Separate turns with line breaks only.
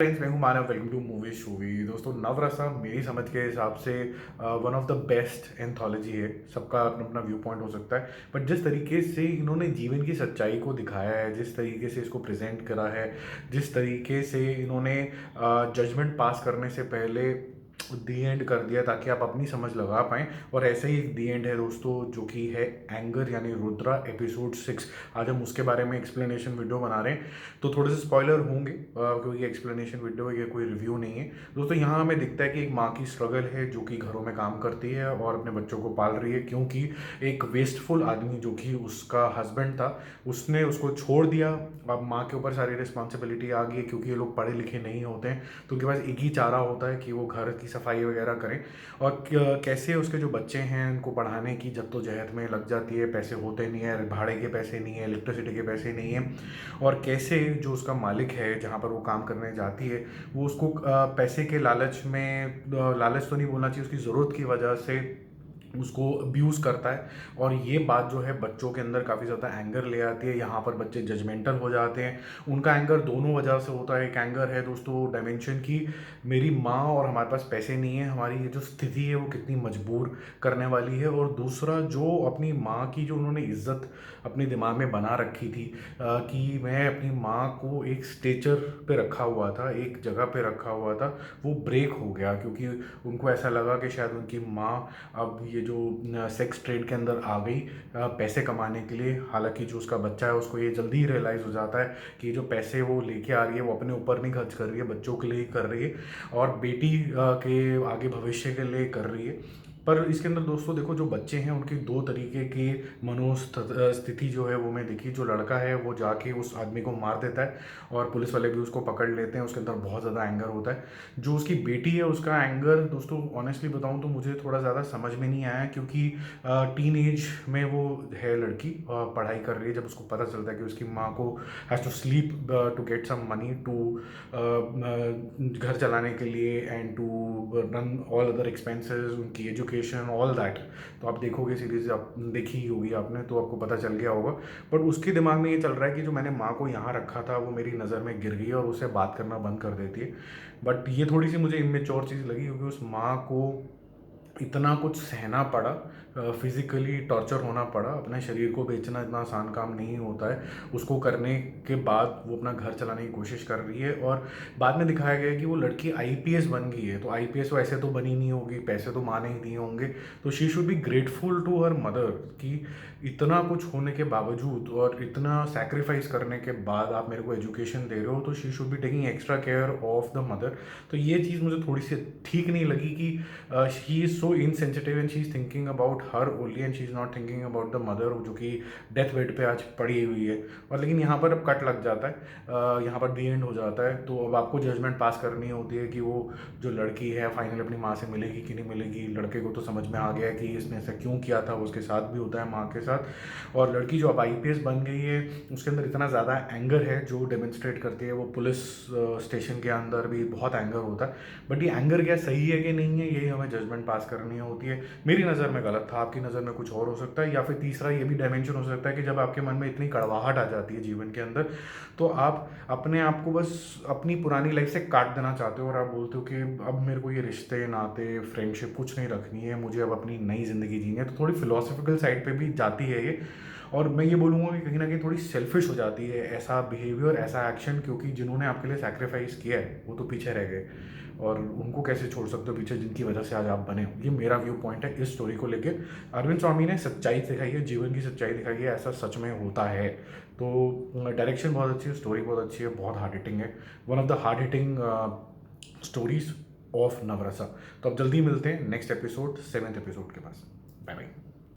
Friends, मैं हूं Manav. Welcome to movie shoovie. दोस्तों, नवरसा मेरी समझ के हिसाब से one of the best anthology है। सबका अपना अपना व्यू पॉइंट हो सकता है, बट जिस तरीके से इन्होंने जीवन की सच्चाई को दिखाया है, जिस तरीके से इसको प्रेजेंट करा है, जिस तरीके से इन्होंने जजमेंट पास करने से पहले दी एंड कर दिया ताकि आप अपनी समझ लगा पाएँ। और ऐसे ही एक दी एंड है दोस्तों, जो कि है एंगर यानी रुद्रा एपिसोड 6। आज हम उसके बारे में एक्सप्लेनेशन वीडियो बना रहे हैं, तो थोड़े से स्पॉइलर होंगे क्योंकि एक्सप्लेनेशन वीडियो है, ये कोई रिव्यू नहीं है। दोस्तों, यहाँ हमें दिखता है कि एक माँ की स्ट्रगल है जो कि घरों में काम करती है और अपने बच्चों को पाल रही है, क्योंकि एक वेस्टफुल आदमी जो कि उसका हस्बैंड था, उसने उसको छोड़ दिया। अब माँ के ऊपर सारी रिस्पॉन्सिबिलिटी आ गई है, क्योंकि ये लोग पढ़े लिखे नहीं होते हैं, तो उनके पास एक ही चारा होता है कि वो घर की सफाई वगैरह करें। और कैसे उसके जो बच्चे हैं उनको पढ़ाने की जद्दोजहद में लग जाती है। पैसे होते नहीं है, भाड़े के पैसे नहीं है, इलेक्ट्रिसिटी के पैसे नहीं है। और कैसे जो उसका मालिक है जहाँ पर वो काम करने जाती है, वो उसको पैसे के लालच में, लालच तो नहीं बोलना चाहिए, उसकी ज़रूरत की वजह से उसको अब्यूज़ करता है। और ये बात जो है बच्चों के अंदर काफ़ी ज़्यादा एंगर ले आती है। यहाँ पर बच्चे जजमेंटल हो जाते हैं। उनका एंगर दोनों वजह से होता है। एक एंगर है दोस्तों डायमेंशन की, मेरी माँ और हमारे पास पैसे नहीं है, हमारी ये जो स्थिति है वो कितनी मजबूर करने वाली है। और दूसरा, जो अपनी माँ की जो उन्होंने इज्जत अपने दिमाग में बना रखी थी, कि मैं अपनी माँ को एक स्टेचर पे रखा हुआ था, एक जगह पे रखा हुआ था, वो ब्रेक हो गया। क्योंकि उनको ऐसा लगा कि शायद उनकी माँ अब ये जो सेक्स ट्रेड के अंदर आ गई पैसे कमाने के लिए। हालांकि जो उसका बच्चा है उसको ये जल्दी ही रियलाइज़ हो जाता है कि जो पैसे वो लेके आ रही है वो अपने ऊपर नहीं खर्च कर रही है, बच्चों के लिए ही कर रही है और बेटी के आगे भविष्य के लिए कर रही है। पर इसके अंदर दोस्तों देखो, जो बच्चे हैं उनकी दो तरीके की मनोस्थिति जो है वो मैं देखी। जो लड़का है वो जाके उस आदमी को मार देता है और पुलिस वाले भी उसको पकड़ लेते हैं, उसके अंदर बहुत ज़्यादा एंगर होता है। जो उसकी बेटी है उसका एंगर दोस्तों ऑनेस्टली बताऊं तो मुझे थोड़ा ज़्यादा समझ में नहीं आया, क्योंकि टीन एज में वो है लड़की, पढ़ाई कर रही है। जब उसको पता चलता है कि उसकी माँ को has to sleep to get some money to घर चलाने के लिए and to run all other expenses, उनकी एजुकेशन, ऑल दैट। तो आप देखोगे सीरीज, आप देखी ही होगी आपने, तो आपको पता चल गया होगा। बट उसके दिमाग में ये चल रहा है कि जो मैंने माँ को यहाँ रखा था वो मेरी नज़र में गिर गई और उससे बात करना बंद कर देती है। बट ये थोड़ी सी मुझे इमेच्योर चीज़ लगी, क्योंकि उस माँ को इतना कुछ सहना पड़ा, फिज़िकली टॉर्चर होना पड़ा। अपने शरीर को बेचना इतना आसान काम नहीं होता है। उसको करने के बाद वो अपना घर चलाने की कोशिश कर रही है। और बाद में दिखाया गया है कि वो लड़की आईपीएस बन गई है। तो आईपीएस वो ऐसे तो बनी नहीं होगी, पैसे तो माँ ने ही दिए होंगे। तो she should be grateful to her mother कि इतना कुछ होने के बावजूद और इतना सेक्रीफाइस करने के बाद आप मेरे को एजुकेशन दे रहे हो, तो she should be taking extra care of the mother. तो ये चीज़ मुझे थोड़ी सी ठीक नहीं लगी कि she is so insensitive and she is thinking about her only and she is not thinking about the mother, जो कि डेथ बेड पे आज पड़ी हुई है। और लेकिन यहाँ पर अब कट लग जाता है, यहाँ पर दी एंड हो जाता है। तो अब आपको जजमेंट पास करनी होती है कि वो जो लड़की है फाइनली अपनी माँ से मिलेगी कि नहीं मिलेगी। लड़के को तो समझ में आ गया कि इसने ऐसा क्यों किया था, उसके साथ भी होता है माँ के साथ। और लड़की जो अब आईपीएस बन गई है उसके अंदर इतना ज़्यादा एंगर है जो डेमोन्स्ट्रेट करती है। वो पुलिस स्टेशन के अंदर भी बहुत एंगर होता है। बट ये एंगर क्या सही है कि नहीं है, यही हमें जजमेंट पास करनी होती है। मेरी नज़र में गलत था, आपकी नज़र में कुछ और हो सकता है। या फिर तीसरा ये भी डायमेंशन हो सकता है कि जब आपके मन में इतनी कड़वाहट आ जाती है जीवन के अंदर, तो आप अपने आप को बस अपनी पुरानी लाइफ से काट देना चाहते हो और आप बोलते हो कि अब मेरे को ये रिश्ते नाते फ्रेंडशिप कुछ नहीं रखनी है, मुझे अब अपनी नई ज़िंदगी जीनी है। तो थोड़ी फिलोसफिकल साइड पे भी जाती है ये। और मैं ये बोलूँगा कि कहीं ना कहीं थोड़ी सेल्फिश हो जाती है ऐसा बिहेवियर, ऐसा एक्शन, क्योंकि जिन्होंने आपके लिए सैक्रिफाइस किया है वो तो पीछे रह गए और उनको कैसे छोड़ सकते हो पीछे, जिनकी वजह से आज आप बने हो। ये मेरा व्यू पॉइंट है इस स्टोरी को लेके। अरविंद स्वामी ने सच्चाई दिखाई है, जीवन की सच्चाई दिखाई है, ऐसा सच में होता है। तो डायरेक्शन बहुत अच्छी है, स्टोरी बहुत अच्छी है, बहुत हार्ड हिटिंग है। One of the hard hitting stories of Navarasa. तो अब जल्दी मिलते हैं नेक्स्ट एपिसोड, 7th एपिसोड के पास। Bye bye.